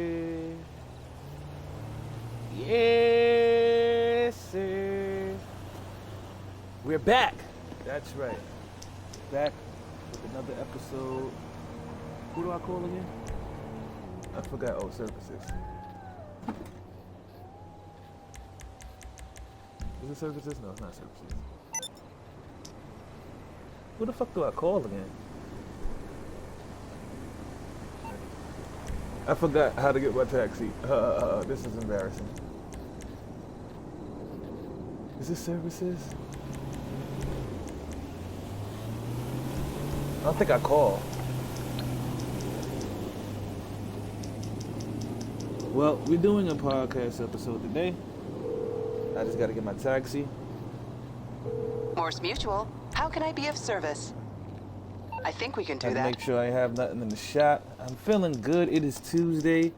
sir. Yes, sir. We're back. That's right. Back with another episode. Who do I call again? I forgot. Oh, services. Is it services? No, it's not services. Who the fuck do I call again? I forgot how to get my taxi. This is embarrassing. Is this services? I don't think I call. Well, we're doing a podcast episode today. I just gotta get my taxi. Morse Mutual, how can I be of service? I think we can do that. Make sure I have nothing in the shop. I'm feeling good. It is Tuesday.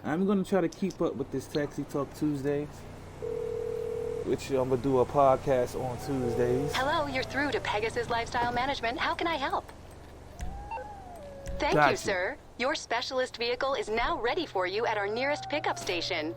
I'm gonna try to keep up with this Taxi Talk Tuesdays, which I'm gonna do a podcast on Tuesdays. Hello, you're through to Pegasus Lifestyle Management. How can I help? Thank you, sir. Your specialist vehicle is now ready for you at our nearest pickup station.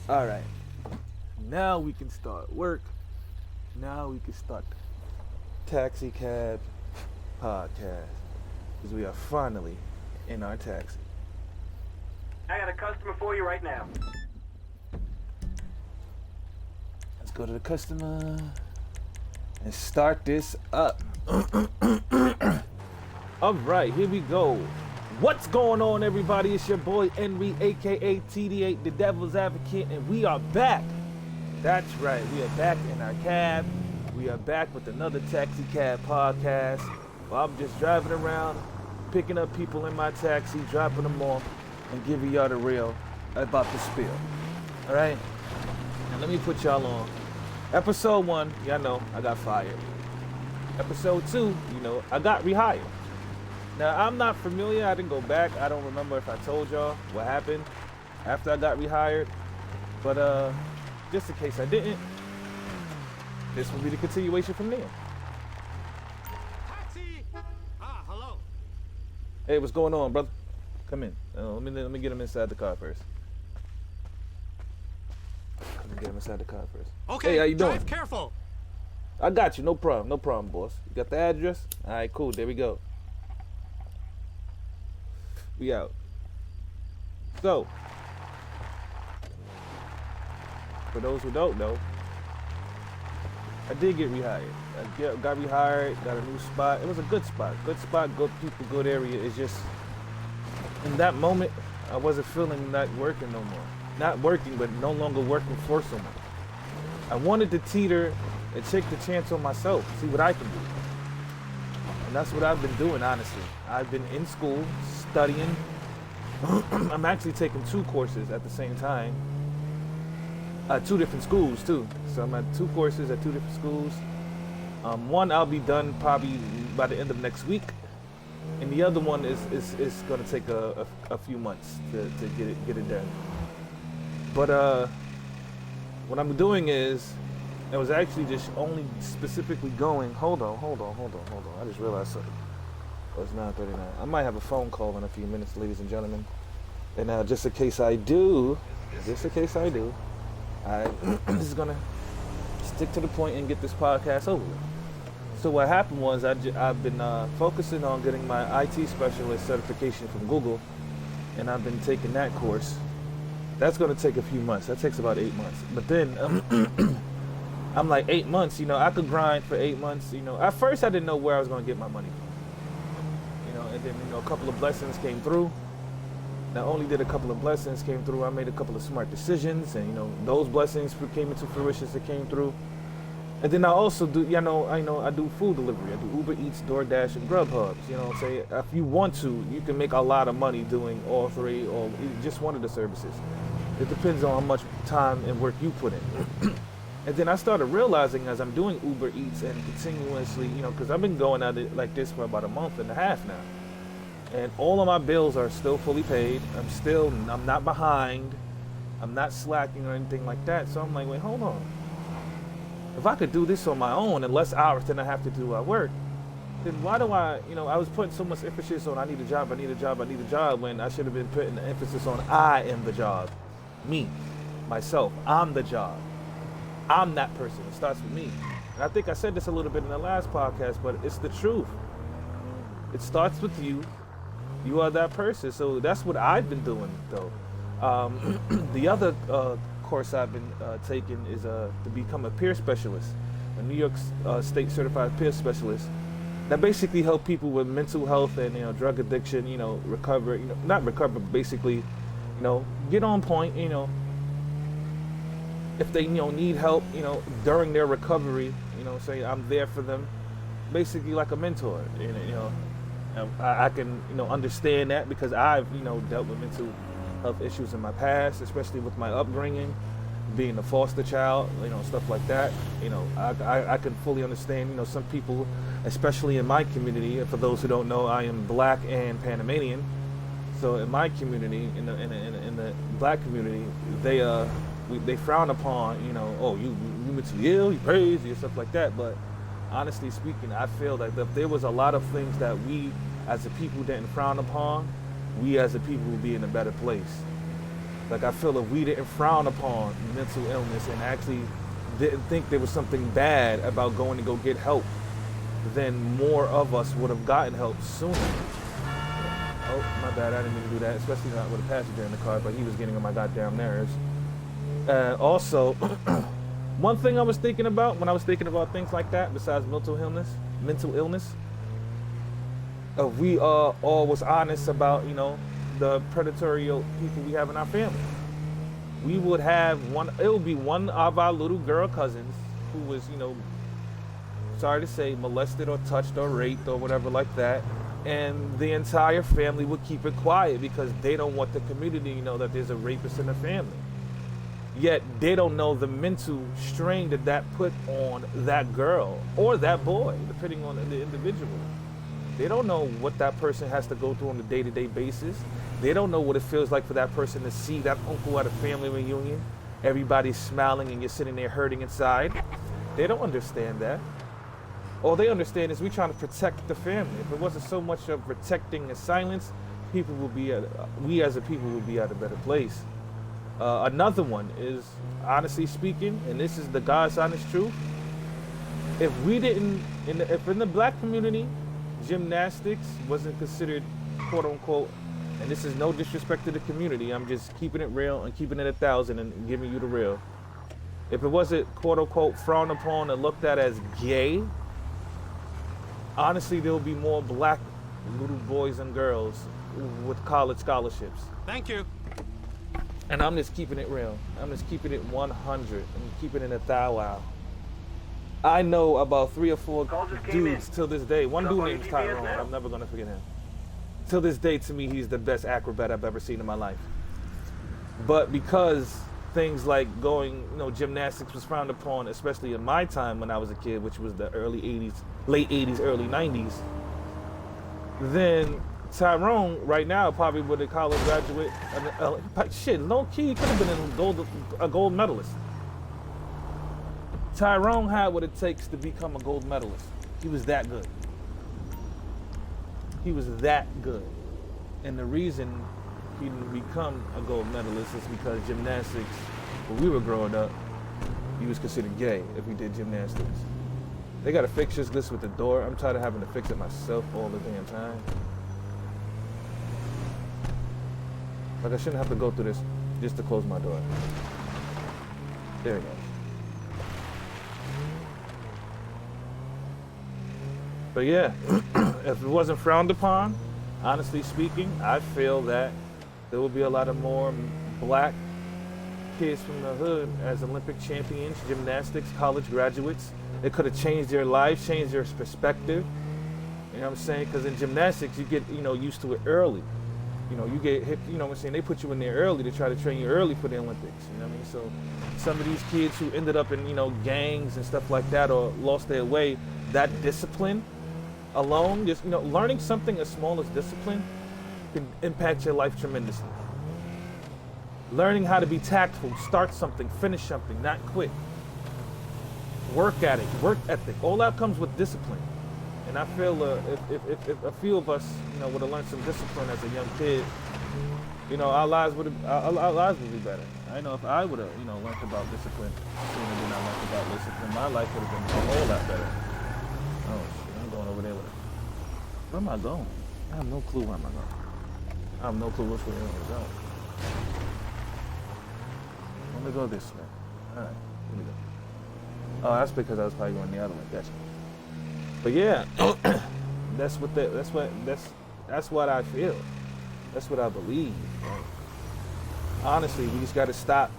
All right, now we can start work. Now we can start the Taxi Cab podcast because we are finally in our taxi. I got a customer for you right now. Let's go to the customer and start this up. All right, here we go. What's going on, everybody? It's your boy ENRI, aka TD8, the Devil's Advocate, and we are back. That's right, we are back in our cab. We are back with another Taxi Cab podcast. Well, I'm just driving around, picking up people in my taxi, dropping them off, and giving y'all the real about the spiel. All right? Now let me put y'all on. Episode 1, y'all know I got fired. Episode 2, you know, I got rehired. Now, I'm not familiar. I didn't go back. I don't remember if I told y'all what happened after I got rehired. But just in case I didn't, this will be the continuation from there. Taxi! Hello. Hey, what's going on, brother? Come in. Let me get him inside the car first. Let me get him inside the car first. Okay, hey, how you doing? drive careful. I got you. No problem, boss. You got the address? All right, cool. There we go. We out. So, for those who don't know, I did get rehired. I got rehired, got a new spot. It was a good spot, good people, good area. It's just, in that moment, I wasn't feeling not working no more. Not working, but no longer working for someone. I wanted to teeter and take the chance on myself, see what I can do. And that's what I've been doing, honestly. I've been in school, studying. I'm actually taking 2 courses at the same time. 2 different schools, too. So I'm at 2 courses at 2 different schools. One I'll be done probably by the end of next week. And the other one is going to take a few months to get it done. But what I'm doing is, I was actually just only specifically going. Hold on. I just realized something. Oh, it's 9:39. I might have a phone call in a few minutes, ladies and gentlemen. And just in case I do, I'm just gonna stick to the point and get this podcast over with. So what happened was I've been focusing on getting my IT specialist certification from Google, and I've been taking that course. That's gonna take a few months. That takes about 8 months. But then I'm like, 8 months, I could grind for 8 months, At first I didn't know where I was gonna get my money from. And then, a couple of blessings came through. Not only did a couple of blessings came through, I made a couple of smart decisions, and those blessings came into fruition that came through. And then I also do, I do food delivery. I do Uber Eats, DoorDash, and Grubhub. Say if you want to, you can make a lot of money doing all three or just one of the services. It depends on how much time and work you put in. And then I started realizing as I'm doing Uber Eats and continuously, because I've been going at it like this for about a month and a half now. And all of my bills are still fully paid. I'm not behind. I'm not slacking or anything like that. So I'm like, wait, hold on. If I could do this on my own in less hours than I have to do at work, then why do I was putting so much emphasis on I need a job when I should have been putting the emphasis on I am the job. Me, myself, I'm the job. I'm that person. It starts with me. And I think I said this a little bit in the last podcast, but it's the truth. It starts with you. You are that person. So that's what I've been doing, though. The other course I've been taking is to become a peer specialist, a New York State certified peer specialist. That basically help people with mental health and drug addiction, recover, not recover, basically, get on point, if they need help, during their recovery, say I'm there for them, basically like a mentor. I can understand that because I've dealt with mental health issues in my past, especially with my upbringing, being a foster child, stuff like that. I can fully understand some people, especially in my community. For those who don't know, I am Black and Panamanian. So in my community, in the Black community, they frown upon you mentally ill, you crazy, and stuff like that. But honestly speaking, I feel that if there was a lot of things that we as a people didn't frown upon, we as a people would be in a better place. Like I feel if we didn't frown upon mental illness and actually didn't think there was something bad about going to go get help, then more of us would have gotten help sooner. Oh, my bad, I didn't mean to do that, especially not with a passenger in the car, but he was getting on my goddamn nerves. Also, one thing I was thinking about when I was thinking about things like that, besides mental illness, we all was honest about, the predatory people we have in our family. We would have it would be one of our little girl cousins who was, sorry to say, molested or touched or raped or whatever like that. And the entire family would keep it quiet because they don't want the community to know that there's a rapist in the family. Yet they don't know the mental strain that put on that girl or that boy, depending on the individual. They don't know what that person has to go through on a day-to-day basis. They don't know what it feels like for that person to see that uncle at a family reunion. Everybody's smiling and you're sitting there hurting inside. They don't understand that. All they understand is we're trying to protect the family. If it wasn't so much of protecting the silence, we as a people would be at a better place. Another one is, honestly speaking, and this is the God's honest truth, if in the Black community, gymnastics wasn't considered quote unquote, and this is no disrespect to the community, I'm just keeping it real and keeping it 1,000 and giving you the real. If it wasn't quote unquote frowned upon and looked at as gay, honestly there will be more Black little boys and girls with college scholarships. Thank you. And I'm just keeping it real. I'm just keeping it 100. I'm keeping it 1,000. I know about 3 or 4 dudes till this day. One dude named Tyrone. I'm never gonna forget him. Till this day, to me, he's the best acrobat I've ever seen in my life. But because things like going, gymnastics was frowned upon, especially in my time when I was a kid, which was the late 80s, early 90s, then Tyrone right now probably would a college graduate. Low key, he could have been a gold medalist. Tyrone had what it takes to become a gold medalist. He was that good. He was that good. And the reason he didn't become a gold medalist is because gymnastics, when we were growing up, he was considered gay if he did gymnastics. They got to fix this with the door. I'm tired of having to fix it myself all the damn time. Like I shouldn't have to go through this just to close my door. There we go. But yeah, if it wasn't frowned upon, honestly speaking, I feel that There will be a lot of more black kids from the hood as Olympic champions, gymnastics, college graduates. It could have changed their lives, changed their perspective. You know what I'm saying? Because in gymnastics, you get, used to it early. You get hit, you know what I'm saying? They put you in there early to try to train you early for the Olympics. You know what I mean? So some of these kids who ended up in, gangs and stuff like that or lost their way, that discipline alone, just, learning something as small as discipline can impact your life tremendously. Learning how to be tactful, start something, finish something, not quit. Work at it, work ethic, all that comes with discipline. And I feel if a few of us, would have learned some discipline as a young kid, our lives would be better. I know if I would have, learned about discipline sooner than I learned about discipline, my life would have been a whole lot better. Oh shit, I'm going over there with it. Where am I going? I have no clue where am I going. I have no clue which way I'm going. Let me go this way. All right, here we go. Oh, that's because I was probably going the other way. Gotcha. But yeah, that's what I feel. That's what I believe. Right? Honestly, we just got to stop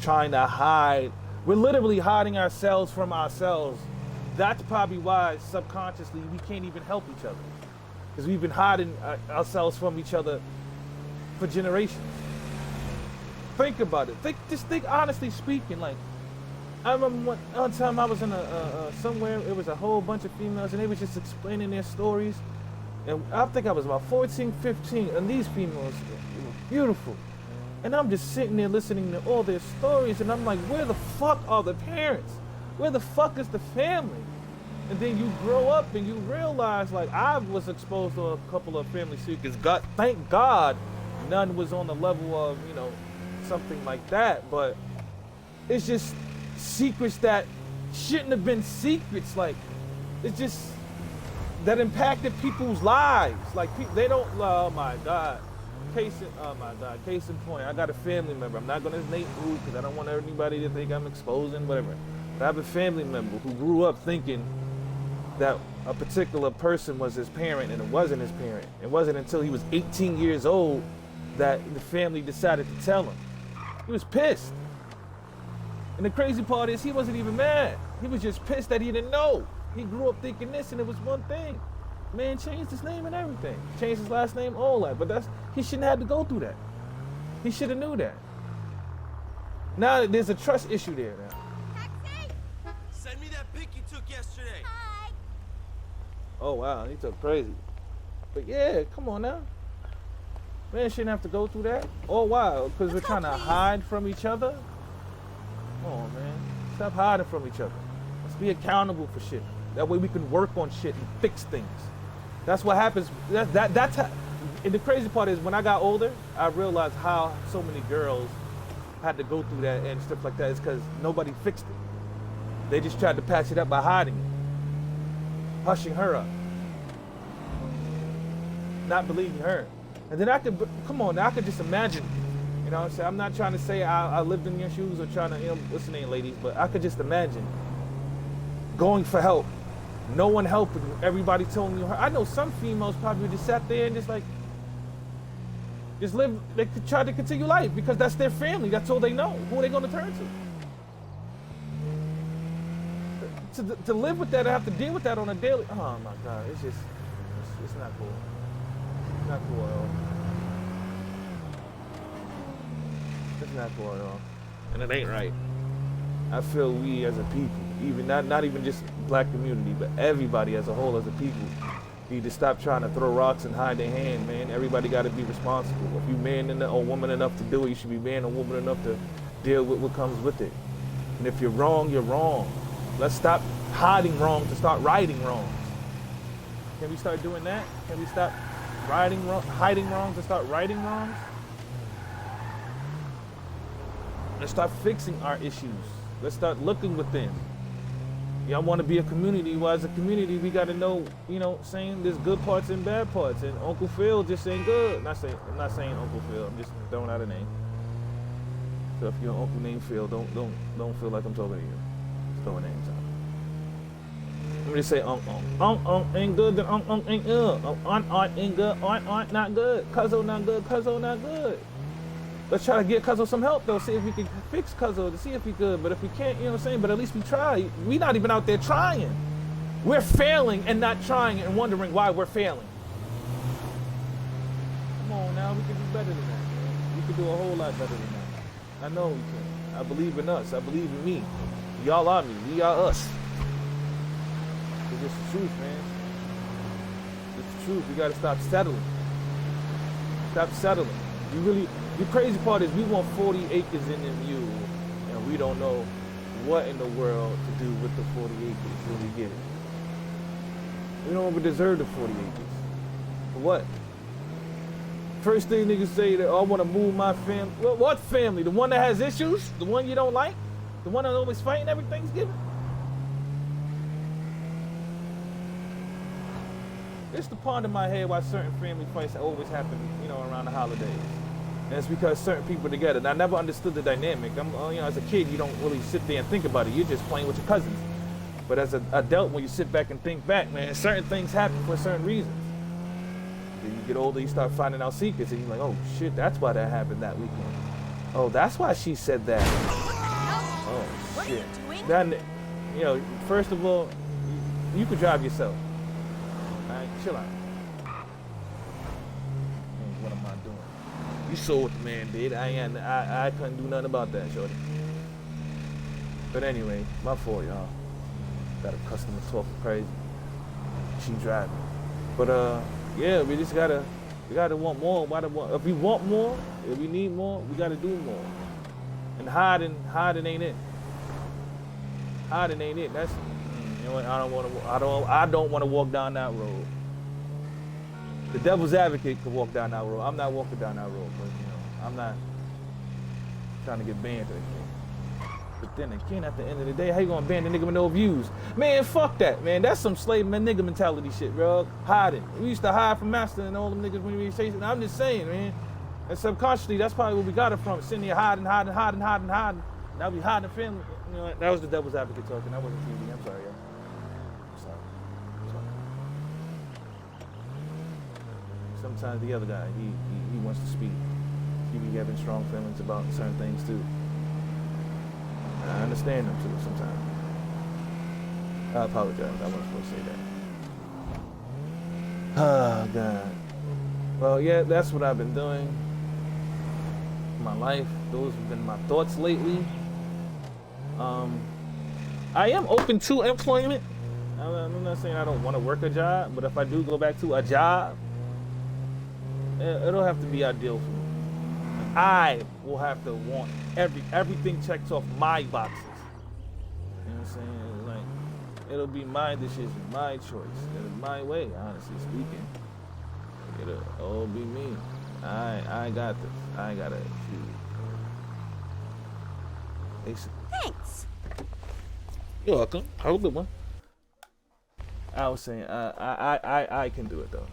trying to hide. We're literally hiding ourselves from ourselves. That's probably why subconsciously we can't even help each other, because we've been hiding ourselves from each other for generations. Think about it. Think honestly speaking. Like, I remember one time I was in somewhere. It was a whole bunch of females, and they was just explaining their stories. And I think I was about 14, 15, and these females were beautiful. And I'm just sitting there listening to all their stories, and I'm like, where the fuck are the parents? Where the fuck is the family? And then you grow up and you realize, like, I was exposed to a couple of family secrets. Thank God none was on the level of, something like that. But it's just secrets that shouldn't have been secrets. Like, it's just that impacted people's lives. Like, they don't, oh my God. Case in point, I got a family member. I'm not gonna name who, because I don't want anybody to think I'm exposing, whatever. But I have a family member who grew up thinking that a particular person was his parent, and it wasn't his parent. It wasn't until he was 18 years old that the family decided to tell him. He was pissed. And the crazy part is he wasn't even mad. He was just pissed that he didn't know. He grew up thinking this, and it was one thing. Man changed his name and everything. Changed his last name, all that. But he shouldn't have to go through that. He should have knew that. Now there's a trust issue there now. Taxi! Send me that pic you took yesterday. Hi. Oh wow, he took crazy. But yeah, come on now. Man shouldn't have to go through that. Oh wow, because we're trying to hide from each other. Come on, man. Stop hiding from each other. Let's be accountable for shit. That way we can work on shit and fix things. That's what happens. That's how. And the crazy part is, when I got older, I realized how so many girls had to go through that and stuff like that. It's because nobody fixed it. They just tried to patch it up by hiding it, hushing her up, not believing her. And then I could just imagine. You know what I'm saying? I'm not trying to say I lived in your shoes or trying to, listen in, ladies, but I could just imagine going for help. No one helping you. Everybody telling you. I know some females probably just sat there and just live. They tried to continue life because that's their family. That's all they know. Who are they going to turn to? To live with that, I have to deal with that on a daily. Oh my God, it's not cool. It's not cool at all. It's not cool at all, and it ain't right. I feel we as a people, even not even just black community, but everybody as a whole as a people, need to stop trying to throw rocks and hide their hand, man. Everybody got to be responsible. If you man or woman enough to do it, you should be man or woman enough to deal with what comes with it. And if you're wrong, you're wrong. Let's stop hiding wrongs and start righting wrongs. Can we start doing that? Can we stop hiding wrongs and start righting wrongs? Let's start fixing our issues. Let's start looking within. Y'all want to be a community. Well, as a community, we got to know, saying there's good parts and bad parts. And Uncle Phil just ain't good. I'm not saying Uncle Phil. I'm just throwing out a name. So if you're an uncle named Phil, don't feel like I'm talking to you. Just throwing names out. Let me just say ain't good, then ain't good. Ain't good, not good. Cuzzo not good, cuzzo not good. Let's try to get Cuzzo some help though, see if we can fix Cuzzo, to see if we could. But if we can't, you know what I'm saying? But at least we try. We not even out there trying. We're failing and not trying and wondering why we're failing. Come on now, we can do better than that, man. We can do a whole lot better than that. I know we can. I believe in us. I believe in me. Y'all are me. We are us. It's just the truth, man. It's the truth. We gotta stop settling. Stop settling. The crazy part is we want 40 acres in the mule, and we don't know what in the world to do with the 40 acres when we get it. We don't even deserve the 40 acres. For what? First thing niggas say that, oh, I want to move my family. Well, what family? The one that has issues? The one you don't like? The one that's always fighting every Thanksgiving? It's the part in my head why certain family fights always happen, you know, around the holidays. And it's because certain people together. And I never understood the dynamic. You know, as a kid, you don't really sit there and think about it. You're just playing with your cousins. But as an adult, when you sit back and think back, man, certain things happen for certain reasons. Then you get older, you start finding out secrets, and you're like, oh shit, that's why that happened that weekend. Oh, that's why she said that. Oh shit. Then, you know, first of all, you could drive yourself. Alright, chill out. What am I doing? You saw what the man did. I couldn't do nothing about that, shorty. But anyway, my fault, y'all. Got a customer talking crazy. She driving. But yeah, we gotta want more. If we want more, if we need more, we gotta do more. And hiding ain't it. Hiding ain't it. That's, you know what? I don't want to walk down that road. The devil's advocate could walk down that road. I'm not walking down that road, but you know, I'm not trying to get banned or anything. But then again, at the end of the day, how you gonna ban the nigga with no views? Man, fuck that, man. That's some slave nigga mentality shit, bro. Hiding. We used to hide from master and all them niggas when we were chasing. I'm just saying, man. And subconsciously, that's probably where we got it from. Sitting here hiding. Now we hiding family. You know, that was the devil's advocate talking. That wasn't TV. I'm sorry, y'all. I'm sorry. Sometimes the other guy, he wants to speak. He be having strong feelings about certain things too. I understand them too sometimes. I apologize. I wasn't supposed to say that. Oh, God. Well, yeah, that's what I've been doing. My life. Those have been my thoughts lately. I am open to employment. I'm not saying I don't want to work a job, but if I do go back to a job, it'll have to be ideal for me. I will have to want everything checked off my boxes. You know what I'm saying? Like, it'll be my decision, my choice, it'll be my way, honestly speaking. It'll all be me. I got this. I gotta choose. Basically. Thanks. You're welcome. Have a good one. I was saying, I can do it though.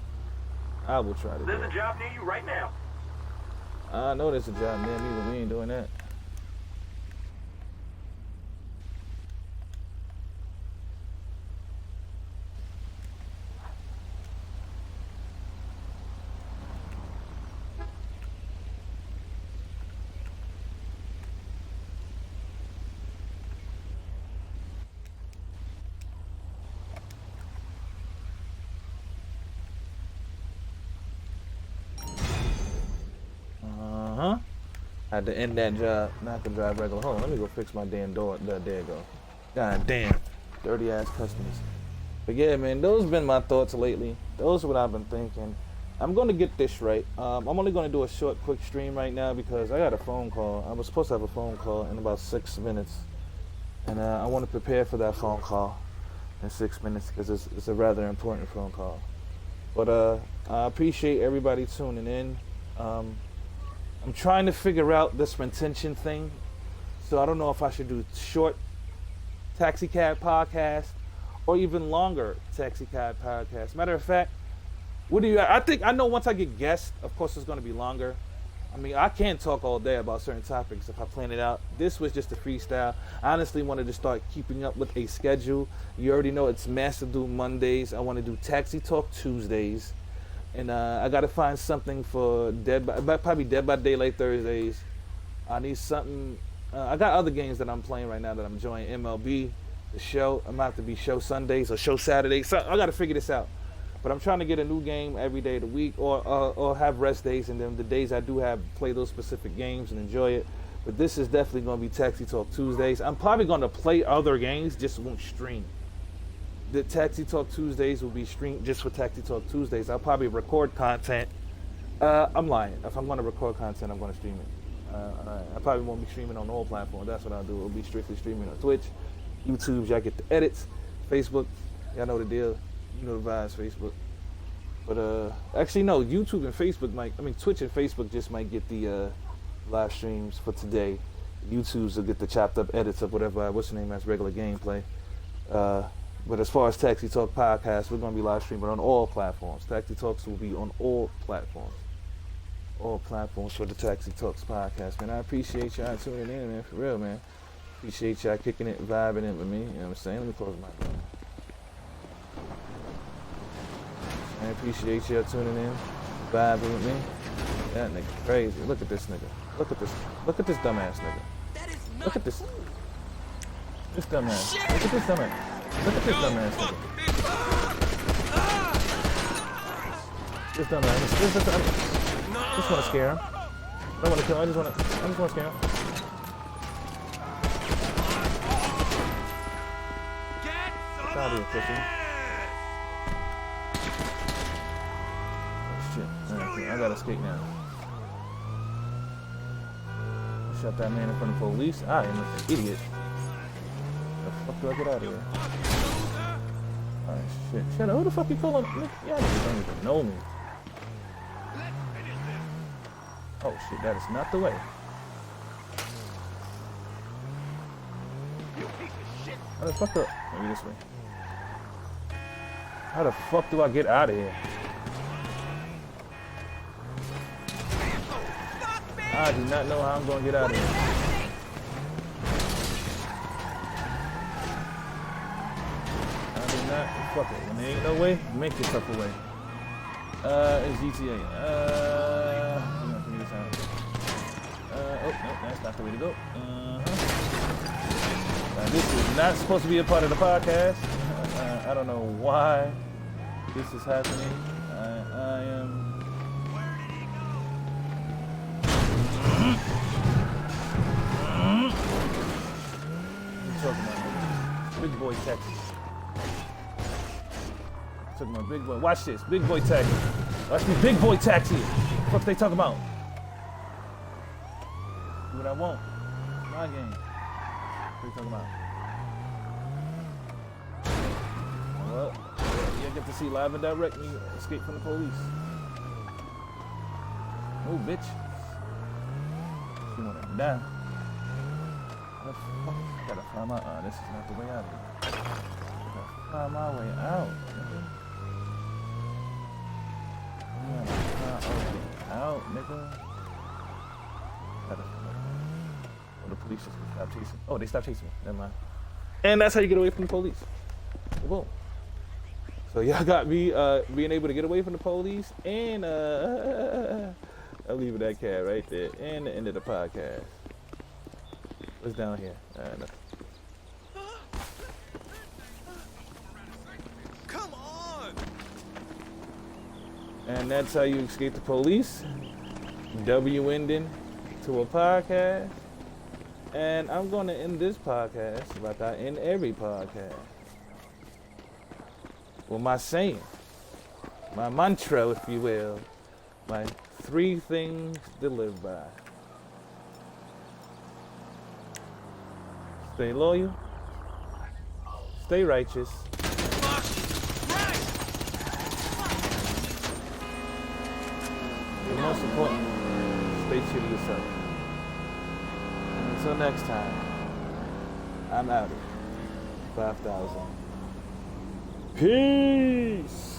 I will try to do it. There's a job near you right now. I know there's a job near me, but we ain't doing that. Had to end that job, not to drive regular home. Let me go fix my damn door. There you go. God damn. Dirty ass customers. But yeah, man, those have been my thoughts lately. Those are what I've been thinking. I'm going to get this right. I'm only going to do a short, quick stream right now because I got a phone call. I was supposed to have a phone call in about 6 minutes. And I want to prepare for that phone call in 6 minutes because it's a rather important phone call. But I appreciate everybody tuning in. I'm trying to figure out this retention thing. So I don't know if I should do short taxi cab podcast or even longer taxi cab podcast. Matter of fact, what do you, I think, I know once I get guests, of course it's going to be longer. I mean, I can't talk all day about certain topics if I plan it out. This was just a freestyle. I honestly wanted to start keeping up with a schedule. You already know it's Master Do Mondays. I want to do Taxi Talk Tuesdays. And I got to find something for probably Dead by Daylight Thursdays. I need something. I got other games that I'm playing right now that I'm enjoying. MLB, the show. I'm about to be show Sundays or show Saturdays. So I got to figure this out. But I'm trying to get a new game every day of the week, or have rest days, and then the days I do have, play those specific games and enjoy it. But this is definitely going to be Taxi Talk Tuesdays. I'm probably going to play other games, just won't stream. The Taxi Talk Tuesdays will be streamed just for Taxi Talk Tuesdays. I'll probably record content. I'm lying. If I'm going to record content, I'm going to stream it. I probably won't be streaming on all platforms. That's what I'll do. It'll be strictly streaming on Twitch, YouTube. Y'all get the edits. Facebook, y'all know the deal. You know the vibes, Facebook. But actually no, YouTube and Facebook Twitch and Facebook just might get the live streams for today. YouTube's will get the chopped up edits of whatever, what's the name, that's regular gameplay. But as far as Taxi Talk podcast, we're gonna be live streaming on all platforms. Taxi Talks will be on all platforms. All platforms for the Taxi Talks podcast, man. I appreciate y'all tuning in, man, for real, man. Appreciate y'all kicking it, vibing it with me, you know what I'm saying? Let me close my door. I appreciate y'all tuning in, vibing with me. That nigga crazy. Look at this nigga. Look at this. Look at this dumbass nigga. Look at this. This dumbass. Look at this dumbass. Look at this dumbass nigga. This dumbass. I just want to scare him. I don't want to kill him. I just want to scare him. Get out of here, pussy. I gotta escape now. Shut that man in front of the police. I am an idiot. The fuck do I get out of here? Alright, shit. Shut up. Who the fuck you calling? Y'all don't even know me. Oh shit, that is not the way. How the fuck do maybe this way. How the fuck do I get out of here? I do not know how I'm going to get out of here. I do not. Fuck it. When there ain't no way, make yourself a way. It's GTA. I'm going to figure this out. Oh, no, that's not the way to go. This is not supposed to be a part of the podcast. I don't know why this is happening. I am... Big boy taxi. Talking about big boy. Watch this. Big boy taxi. Watch me, big boy taxi. What they talking about? Do what I want. My game. What they talking about? Well, you get to see live and direct me escape from the police. Oh, bitch. She wanna die. I gotta find my this is not the way out of here. Gotta find my way out. Nigga. I gotta find my way out, nigga. Oh, the police just stopped chasing. Oh, they stopped chasing me. Never mind. And that's how you get away from the police. Boom. So y'all got me being able to get away from the police, and I'm leaving that cat right there, and the end of the podcast. What's down here? Come on! And that's how you escape the police. W ending to a podcast. And I'm going to end this podcast like I end every podcast. Well, my saying, my mantra, if you will, my 3 things to live by. Stay loyal, stay righteous, and most important, stay true to yourself. Until next time, I'm out of 5,000. Peace!